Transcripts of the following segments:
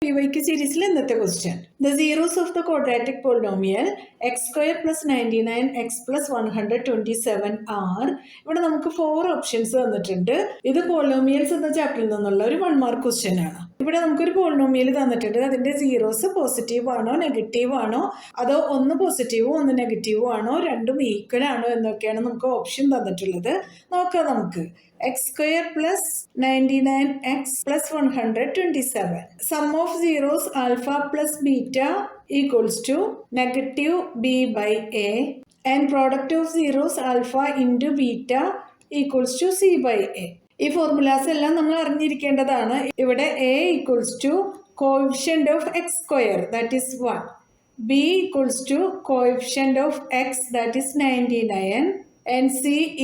PYQ സീരീസിൽ ഇന്നത്തെ question. The zeros of the quadratic polynomial x square plus 99 x plus 127 are. ഇവിടെ നമുക്ക് 4 options തന്നിട്ടുണ്ട്. ഇത് പോളിനോമിയൽസ് എന്ന ചാപ്റ്ററിൽ നിന്നുള്ള ഒരു 1 മാർക്ക് ക്വസ്റ്റ്യൻ ആണ്. ഇവിടെ നമുക്കൊരു പോളിനോമിയൽ തന്നിട്ടുണ്ട്. അതിന്റെ സീറോസ് പോസിറ്റീവ് ആണോ നെഗറ്റീവ് ആണോ, അതോ ഒന്ന് പോസിറ്റീവും ഒന്ന് നെഗറ്റീവും ആണോ, രണ്ടും ഈക്വൽ ആണോ എന്നൊക്കെയാണ് നമുക്ക് ഓപ്ഷൻ തന്നിട്ടുള്ളത്. നോക്കാം നമുക്ക്. x square plus 99x plus 127. Sum of zeros alpha plus beta equals to negative b by a, and product of zeros alpha into beta equals to c by a. ഈ formulas എല്ലാം നമ്മൾ അറിഞ്ഞിരിക്കേണ്ടതാണ്. ഇവിടെ a equals to coefficient of x square, that is 1. b equals to coefficient of x, that is 99, and c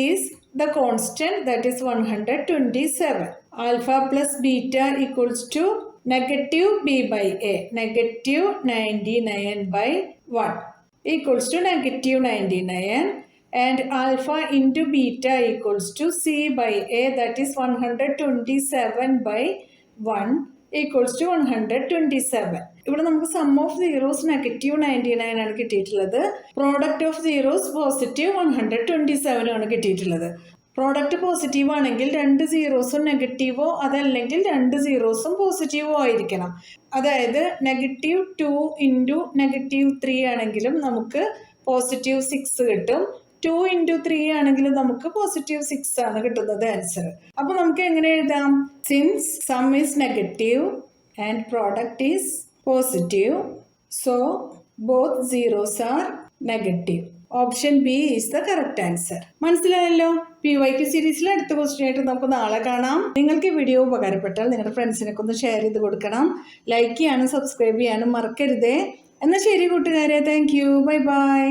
is the constant, that is 127. Alpha plus beta equals to negative b by a, negative 99 by 1 equals to negative 99, and alpha into beta equals to c by a, that is 127 by 1 equals to 127. ഇവിടെ നമുക്ക് some of zeros negative 99 ആണ് കിട്ടിയിട്ടുള്ളത്. Product of zeros positive 127 ആണ് കിട്ടിയിട്ടുള്ളത്. Product positive ആണെങ്കിൽ രണ്ട് സീറോസും നെഗറ്റീവോ അതല്ലെങ്കിൽ രണ്ട് സീറോസും പോസിറ്റീവോ ആയിരിക്കണം. അതായത് negative 2 into negative 3 ആണെങ്കിലും നമുക്ക് പോസിറ്റീവ് 6 കിട്ടും. 2 into 3 ആണെങ്കിലും നമുക്ക് പോസിറ്റീവ് 6 ആണ് കിട്ടുന്നത് ആൻസർ. അപ്പൊ നമുക്ക് എങ്ങനെ എഴുതാം? Since some is negative and product is positive, so both zeros are negative. Option B is the correct answer. മനസ്സിലായല്ലോ? PYQ സീരീസിൽ അടുത്ത ക്വസ്റ്റ്യൻ ആയിട്ട് നമുക്ക് നാളെ കാണാം. നിങ്ങൾക്ക് ഈ വീഡിയോ ഉപകാരപ്പെട്ടാൽ നിങ്ങളുടെ ഫ്രണ്ട്സിനൊക്കെ ഒന്ന് ഷെയർ ചെയ്ത് കൊടുക്കണം. ലൈക്ക് ചെയ്യാനും സബ്സ്ക്രൈബ് ചെയ്യാനും മറക്കരുതേ. എന്നാൽ ശരി കൂട്ടുകാരെ, താങ്ക് യു, ബൈ ബൈ.